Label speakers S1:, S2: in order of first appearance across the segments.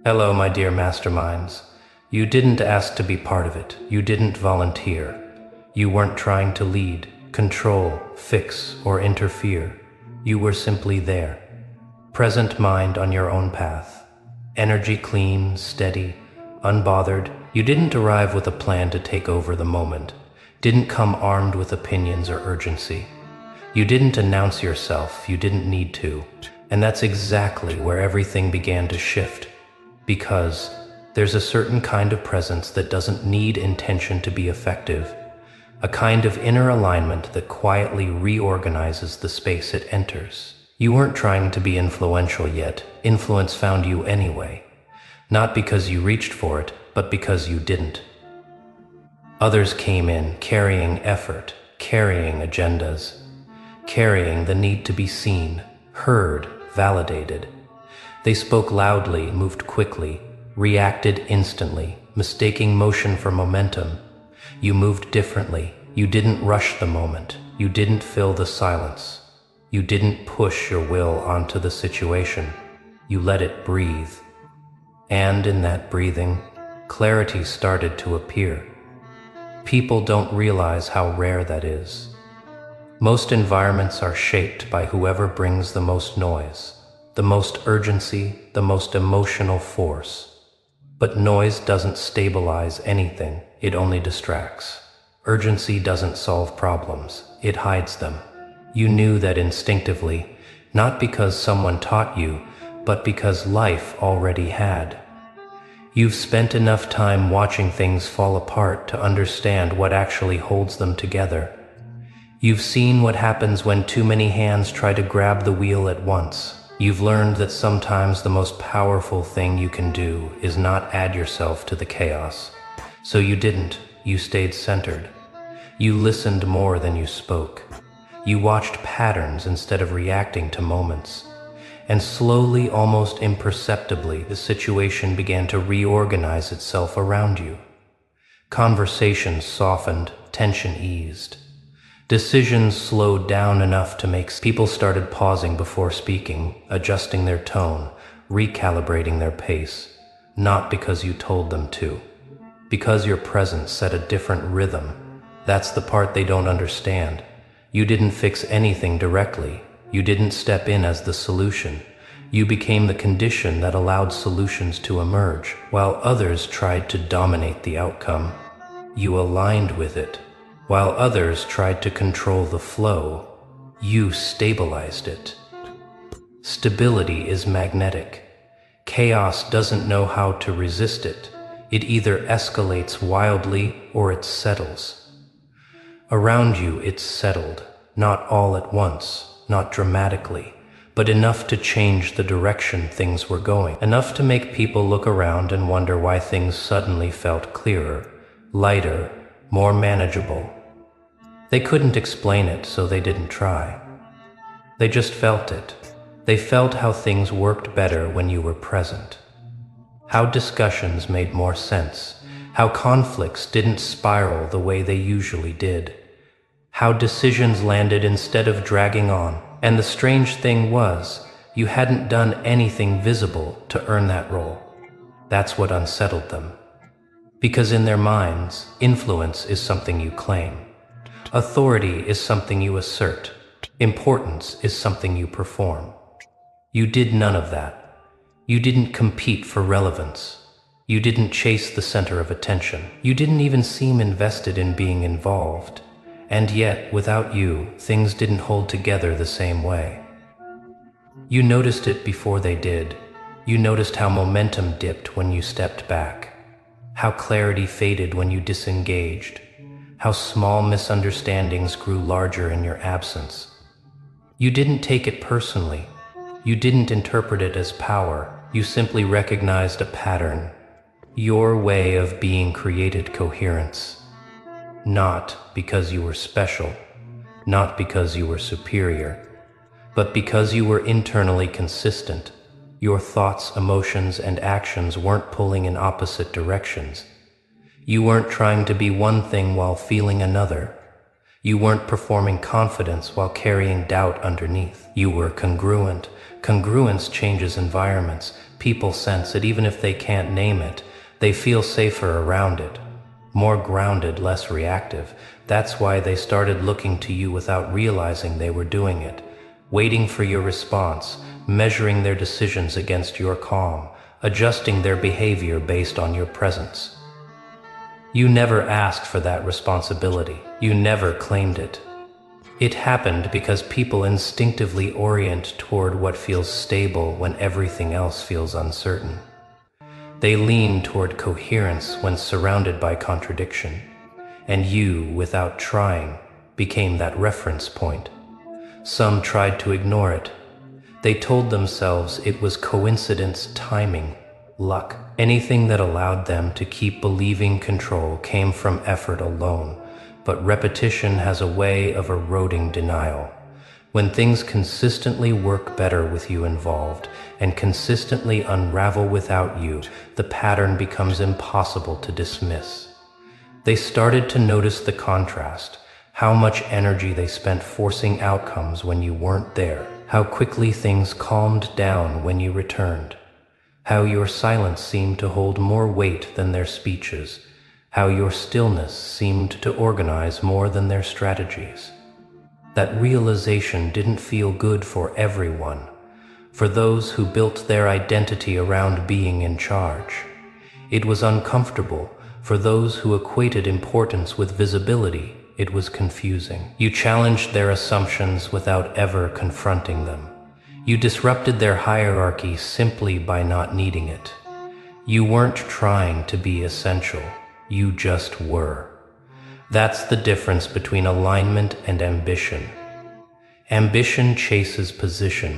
S1: Hello, my dear masterminds. You didn't ask to be part of it. You didn't volunteer. You weren't trying to lead, control, fix, or interfere. You were simply there. Present mind on your own path. Energy clean, steady, unbothered. You didn't arrive with a plan to take over the moment. Didn't come armed with opinions or urgency. You didn't announce yourself. You didn't need to. And that's exactly where everything began to shift. Because there's a certain kind of presence that doesn't need intention to be effective. A kind of inner alignment that quietly reorganizes the space it enters. You weren't trying to be influential yet. Influence found you anyway. Not because you reached for it, but because you didn't. Others came in carrying effort, carrying agendas, carrying the need to be seen, heard, validated. They spoke loudly, moved quickly, reacted instantly, mistaking motion for momentum. You moved differently. You didn't rush the moment. You didn't fill the silence. You didn't push your will onto the situation. You let it breathe. And in that breathing, clarity started to appear. People don't realize how rare that is. Most environments are shaped by whoever brings the most noise, the most urgency, the most emotional force. But noise doesn't stabilize anything, it only distracts. Urgency doesn't solve problems, it hides them. You knew that instinctively, not because someone taught you, but because life already had. You've spent enough time watching things fall apart to understand what actually holds them together. You've seen what happens when too many hands try to grab the wheel at once. You've learned that sometimes the most powerful thing you can do is not add yourself to the chaos. So you didn't. You stayed centered. You listened more than you spoke. You watched patterns instead of reacting to moments. And slowly, almost imperceptibly, the situation began to reorganize itself around you. Conversations softened, tension eased. Decisions slowed down enough to make people started pausing before speaking, adjusting their tone, recalibrating their pace, not because you told them to, because your presence set a different rhythm. That's the part they don't understand. You didn't fix anything directly. You didn't step in as the solution. You became the condition that allowed solutions to emerge. While others tried to dominate the outcome, you aligned with it. While others tried to control the flow, you stabilized it. Stability is magnetic. Chaos doesn't know how to resist it. It either escalates wildly or it settles. Around you, it's settled, not all at once, not dramatically, but enough to change the direction things were going, enough to make people look around and wonder why things suddenly felt clearer, lighter, more manageable. They couldn't explain it, so they didn't try. They just felt it. They felt how things worked better when you were present. How discussions made more sense. How conflicts didn't spiral the way they usually did. How decisions landed instead of dragging on. And the strange thing was, you hadn't done anything visible to earn that role. That's what unsettled them. Because in their minds, influence is something you claim. Authority is something you assert. Importance is something you perform. You did none of that. You didn't compete for relevance. You didn't chase the center of attention. You didn't even seem invested in being involved. And yet, without you, things didn't hold together the same way. You noticed it before they did. You noticed how momentum dipped when you stepped back. How clarity faded when you disengaged. How small misunderstandings grew larger in your absence. You didn't take it personally. You didn't interpret it as power. You simply recognized a pattern. Your way of being created coherence. Not because you were special, not because you were superior, but because you were internally consistent. Your thoughts, emotions, and actions weren't pulling in opposite directions. You weren't trying to be one thing while feeling another. You weren't performing confidence while carrying doubt underneath. You were congruent. Congruence changes environments. People sense it even if they can't name it. They feel safer around it. More grounded, less reactive. That's why they started looking to you without realizing they were doing it. Waiting for your response, measuring their decisions against your calm, adjusting their behavior based on your presence. You never asked for that responsibility. You never claimed it. It happened because people instinctively orient toward what feels stable when everything else feels uncertain. They lean toward coherence when surrounded by contradiction, and you, without trying, became that reference point. Some tried to ignore it. They told themselves it was coincidence, timing, luck. Anything that allowed them to keep believing control came from effort alone. But repetition has a way of eroding denial. When things consistently work better with you involved and consistently unravel without you, the pattern becomes impossible to dismiss. They started to notice the contrast, how much energy they spent forcing outcomes when you weren't there, how quickly things calmed down when you returned, how your silence seemed to hold more weight than their speeches, how your stillness seemed to organize more than their strategies. That realization didn't feel good for everyone. For those who built their identity around being in charge, it was uncomfortable. For those who equated importance with visibility, it was confusing. You challenged their assumptions without ever confronting them. You disrupted their hierarchy simply by not needing it. You weren't trying to be essential. You just were. That's the difference between alignment and ambition. Ambition chases position.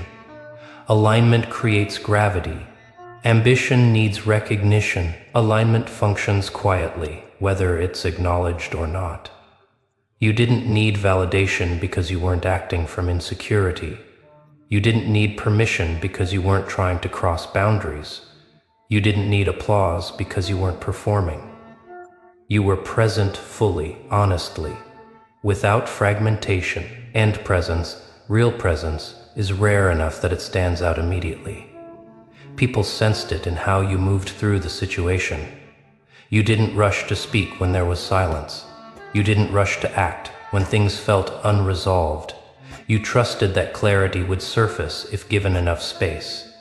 S1: Alignment creates gravity. Ambition needs recognition. Alignment functions quietly, whether it's acknowledged or not. You didn't need validation because you weren't acting from insecurity. You didn't need permission because you weren't trying to cross boundaries. You didn't need applause because you weren't performing. You were present fully, honestly, without fragmentation. And presence, real presence, is rare enough that it stands out immediately. People sensed it in how you moved through the situation. You didn't rush to speak when there was silence. You didn't rush to act when things felt unresolved. You trusted that clarity would surface if given enough space.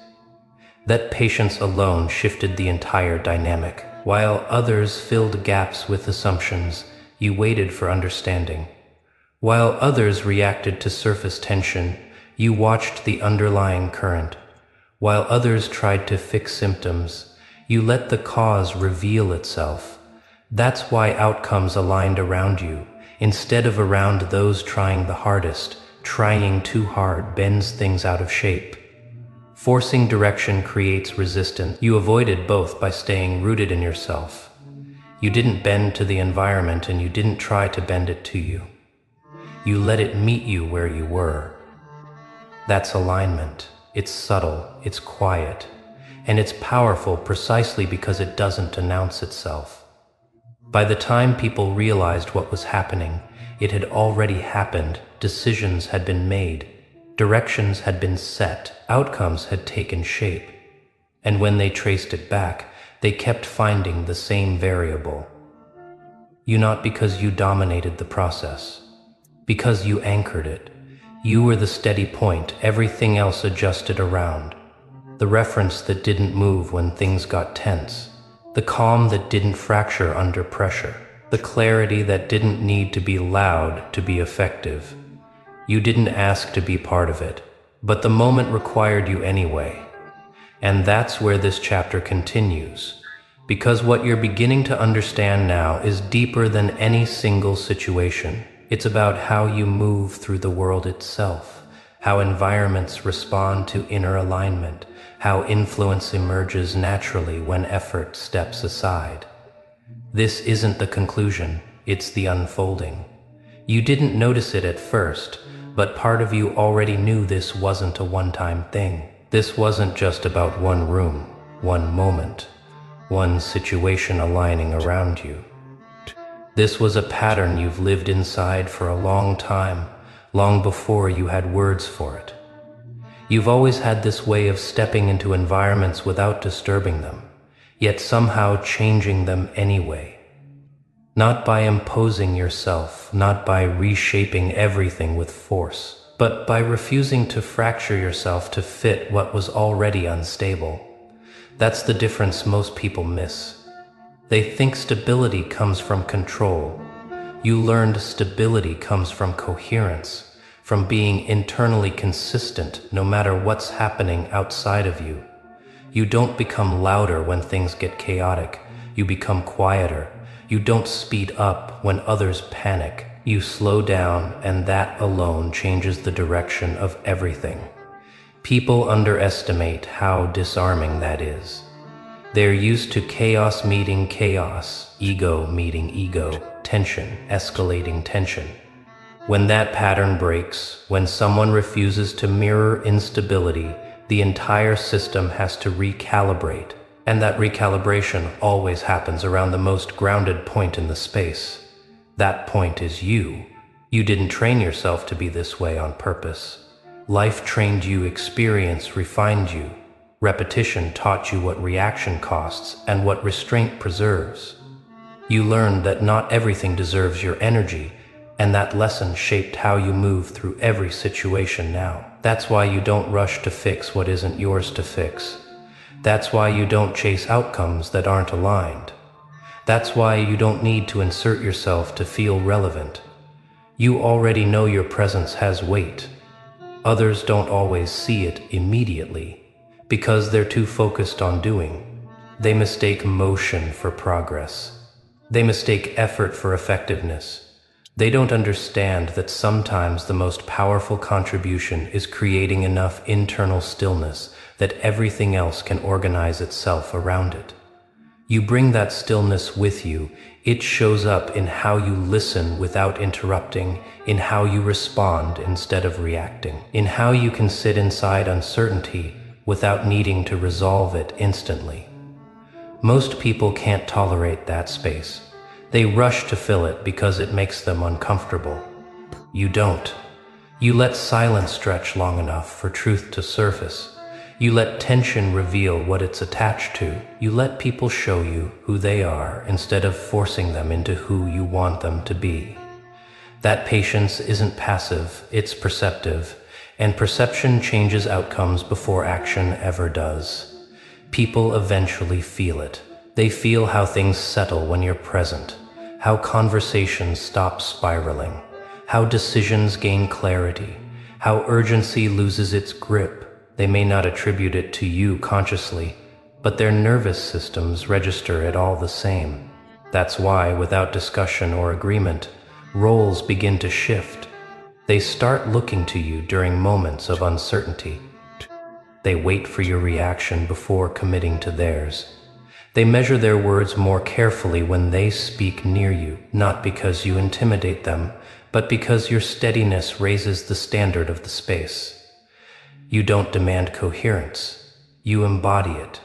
S1: That patience alone shifted the entire dynamic. While others filled gaps with assumptions, you waited for understanding. While others reacted to surface tension, you watched the underlying current. While others tried to fix symptoms, you let the cause reveal itself. That's why outcomes aligned around you, instead of around those trying the hardest. Trying too hard bends things out of shape. Forcing direction creates resistance. You avoided both by staying rooted in yourself. You didn't bend to the environment and you didn't try to bend it to you. You let it meet you where you were. That's alignment. It's subtle, it's quiet, and it's powerful precisely because it doesn't announce itself. By the time people realized what was happening, it had already happened. Decisions had been made. Directions had been set, outcomes had taken shape, and when they traced it back, they kept finding the same variable. You not because you dominated the process, because you anchored it. You were the steady point, everything else adjusted around. The reference that didn't move when things got tense, the calm that didn't fracture under pressure, the clarity that didn't need to be loud to be effective. You didn't ask to be part of it, but the moment required you anyway. And that's where this chapter continues, because what you're beginning to understand now is deeper than any single situation. It's about how you move through the world itself, how environments respond to inner alignment, how influence emerges naturally when effort steps aside. This isn't the conclusion, it's the unfolding. You didn't notice it at first, but part of you already knew this wasn't a one-time thing. This wasn't just about one room, one moment, one situation aligning around you. This was a pattern you've lived inside for a long time, long before you had words for it. You've always had this way of stepping into environments without disturbing them, yet somehow changing them anyway. Not by imposing yourself, not by reshaping everything with force, but by refusing to fracture yourself to fit what was already unstable. That's the difference most people miss. They think stability comes from control. You learned stability comes from coherence, from being internally consistent no matter what's happening outside of you. You don't become louder when things get chaotic. You become quieter. You don't speed up when others panic. You slow down, and that alone changes the direction of everything. People underestimate how disarming that is. They're used to chaos meeting chaos, ego meeting ego, tension escalating tension. When that pattern breaks, when someone refuses to mirror instability, the entire system has to recalibrate. And that recalibration always happens around the most grounded point in the space. That point is you. You didn't train yourself to be this way on purpose. Life trained you, experience refined you. Repetition taught you what reaction costs and what restraint preserves. You learned that not everything deserves your energy, and that lesson shaped how you move through every situation now. That's why you don't rush to fix what isn't yours to fix. That's why you don't chase outcomes that aren't aligned. That's why you don't need to insert yourself to feel relevant. You already know your presence has weight. Others don't always see it immediately because they're too focused on doing. They mistake motion for progress. They mistake effort for effectiveness. They don't understand that sometimes the most powerful contribution is creating enough internal stillness that everything else can organize itself around it. You bring that stillness with you. It shows up in how you listen without interrupting, in how you respond instead of reacting, in how you can sit inside uncertainty without needing to resolve it instantly. Most people can't tolerate that space. They rush to fill it because it makes them uncomfortable. You don't. You let silence stretch long enough for truth to surface. You let tension reveal what it's attached to. You let people show you who they are instead of forcing them into who you want them to be. That patience isn't passive, it's perceptive, and perception changes outcomes before action ever does. People eventually feel it. They feel how things settle when you're present, how conversations stop spiraling, how decisions gain clarity, how urgency loses its grip. They may not attribute it to you consciously, but their nervous systems register it all the same. That's why, without discussion or agreement, roles begin to shift. They start looking to you during moments of uncertainty. They wait for your reaction before committing to theirs. They measure their words more carefully when they speak near you, not because you intimidate them, but because your steadiness raises the standard of the space. You don't demand coherence, you embody it.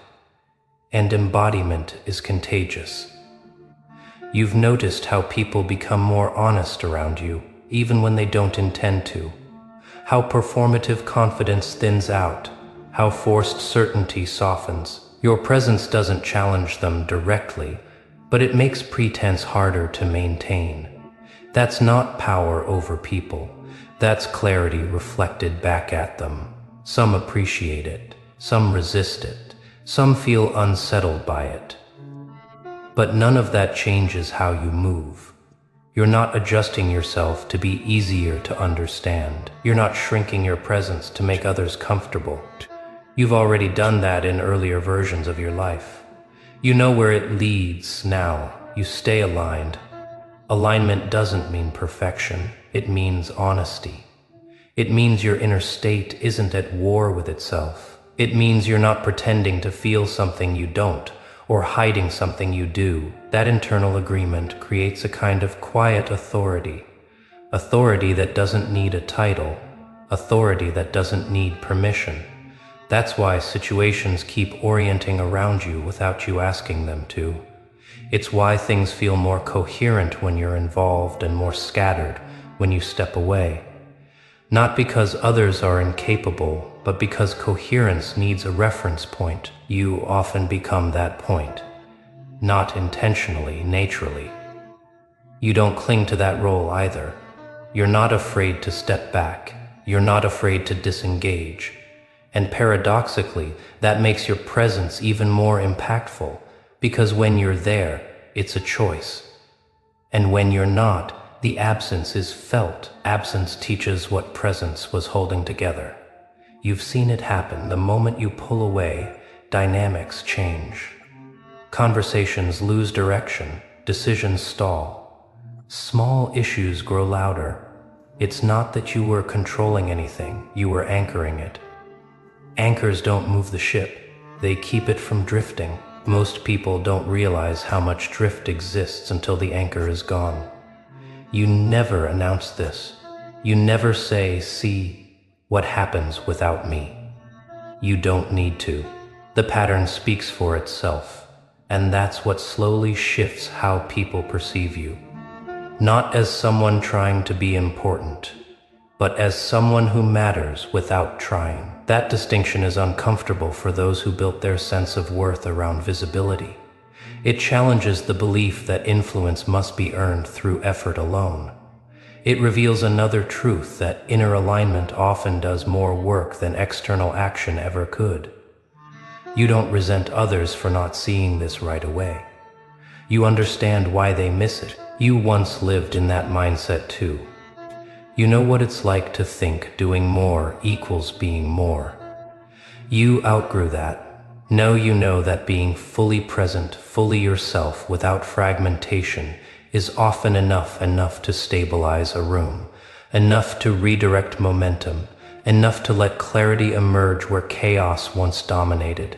S1: And embodiment is contagious. You've noticed how people become more honest around you, even when they don't intend to. How performative confidence thins out, how forced certainty softens. Your presence doesn't challenge them directly, but it makes pretense harder to maintain. That's not power over people, that's clarity reflected back at them. Some appreciate it, some resist it, some feel unsettled by it. But none of that changes how you move. You're not adjusting yourself to be easier to understand. You're not shrinking your presence to make others comfortable. You've already done that in earlier versions of your life. You know where it leads now. You stay aligned. Alignment doesn't mean perfection. It means honesty. It means your inner state isn't at war with itself. It means you're not pretending to feel something you don't, or hiding something you do. That internal agreement creates a kind of quiet authority. Authority that doesn't need a title. Authority that doesn't need permission. That's why situations keep orienting around you without you asking them to. It's why things feel more coherent when you're involved and more scattered when you step away. Not because others are incapable, but because coherence needs a reference point, you often become that point. Not intentionally, naturally. You don't cling to that role either. You're not afraid to step back. You're not afraid to disengage. And paradoxically, that makes your presence even more impactful, because when you're there, it's a choice. And when you're not, the absence is felt. Absence teaches what presence was holding together. You've seen it happen. The moment you pull away, dynamics change. Conversations lose direction, decisions stall. Small issues grow louder. It's not that you were controlling anything, you were anchoring it. Anchors don't move the ship, they keep it from drifting. Most people don't realize how much drift exists until the anchor is gone. You never announce this. You never say, "See what happens without me." You don't need to. The pattern speaks for itself. And that's what slowly shifts how people perceive you. Not as someone trying to be important, but as someone who matters without trying. That distinction is uncomfortable for those who built their sense of worth around visibility. It challenges the belief that influence must be earned through effort alone. It reveals another truth, that inner alignment often does more work than external action ever could. You don't resent others for not seeing this right away. You understand why they miss it. You once lived in that mindset too. You know what it's like to think doing more equals being more. You outgrew that. Now you know that being fully present, fully yourself, without fragmentation, is often enough to stabilize a room, enough to redirect momentum, enough to let clarity emerge where chaos once dominated.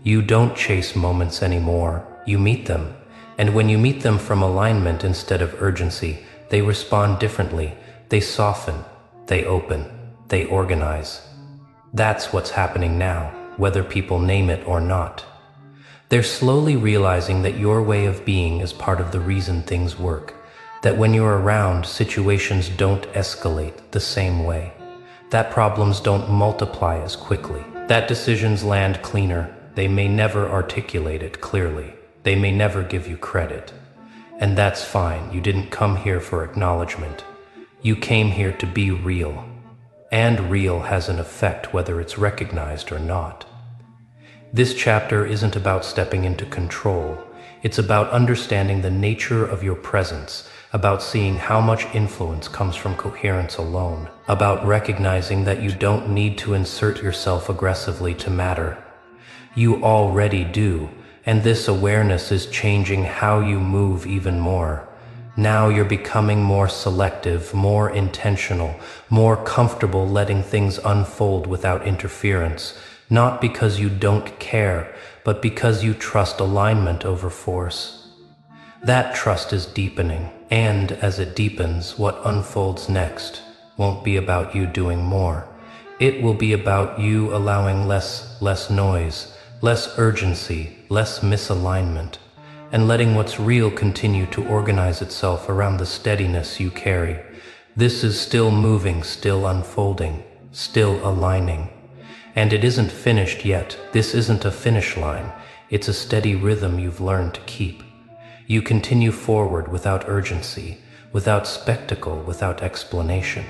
S1: You don't chase moments anymore, you meet them. And when you meet them from alignment instead of urgency, they respond differently. They soften, they open, they organize. That's what's happening now, whether people name it or not. They're slowly realizing that your way of being is part of the reason things work. That when you're around, situations don't escalate the same way. That problems don't multiply as quickly. That decisions land cleaner. They may never articulate it clearly. They may never give you credit. And that's fine. You didn't come here for acknowledgement. You came here to be real. And real has an effect whether it's recognized or not. This chapter isn't about stepping into control. It's about understanding the nature of your presence, about seeing how much influence comes from coherence alone, about recognizing that you don't need to insert yourself aggressively to matter. You already do, and this awareness is changing how you move even more. Now you're becoming more selective, more intentional, more comfortable letting things unfold without interference, not because you don't care, but because you trust alignment over force. That trust is deepening, and as it deepens, what unfolds next won't be about you doing more. It will be about you allowing less noise, less urgency, less misalignment, and letting what's real continue to organize itself around the steadiness you carry. This is still moving, still unfolding, still aligning. And it isn't finished yet. This isn't a finish line. It's a steady rhythm you've learned to keep. You continue forward without urgency, without spectacle, without explanation.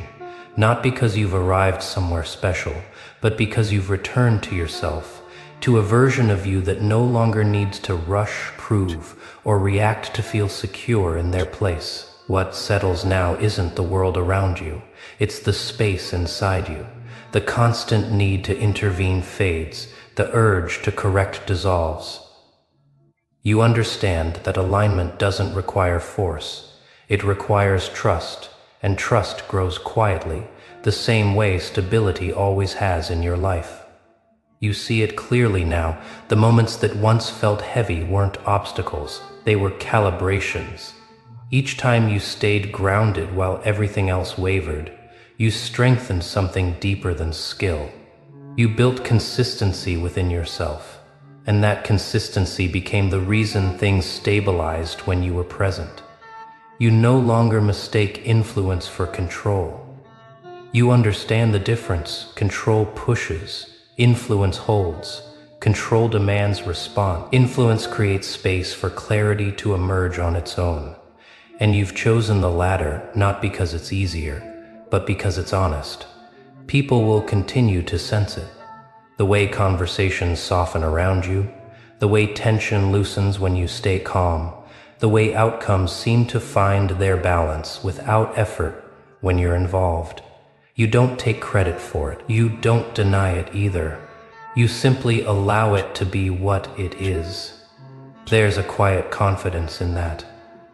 S1: Not because you've arrived somewhere special, but because you've returned to yourself, to a version of you that no longer needs to rush, prove, or react to feel secure in their place. What settles now isn't the world around you, it's the space inside you. The constant need to intervene fades, the urge to correct dissolves. You understand that alignment doesn't require force, it requires trust, and trust grows quietly, the same way stability always has in your life. You see it clearly now. The moments that once felt heavy weren't obstacles, they were calibrations. Each time you stayed grounded while everything else wavered, you strengthened something deeper than skill. You built consistency within yourself, and that consistency became the reason things stabilized when you were present. You no longer mistake influence for control. You understand the difference. Control pushes, influence holds. Control demands response. Influence creates space for clarity to emerge on its own. And you've chosen the latter not because it's easier, but because it's honest. People will continue to sense it. The way conversations soften around you, the way tension loosens when you stay calm, the way outcomes seem to find their balance without effort when you're involved. You don't take credit for it. You don't deny it either. You simply allow it to be what it is. There's a quiet confidence in that.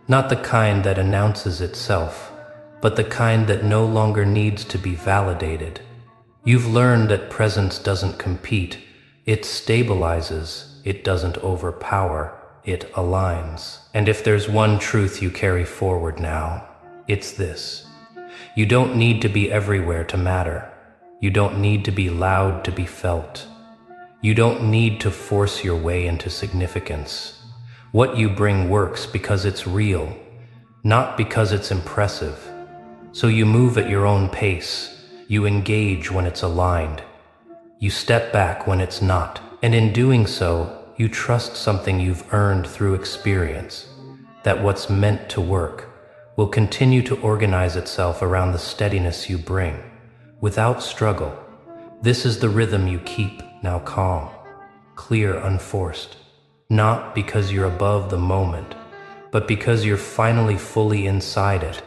S1: Not the kind that announces itself, but the kind that no longer needs to be validated. You've learned that presence doesn't compete. It stabilizes. It doesn't overpower. It aligns. And if there's one truth you carry forward now, it's this. You don't need to be everywhere to matter. You don't need to be loud to be felt. You don't need to force your way into significance. What you bring works because it's real, not because it's impressive. So you move at your own pace. You engage when it's aligned. You step back when it's not. And in doing so, you trust something you've earned through experience, that what's meant to work will continue to organize itself around the steadiness you bring, without struggle. This is the rhythm you keep, now calm, clear, unforced. Not because you're above the moment, but because you're finally fully inside it.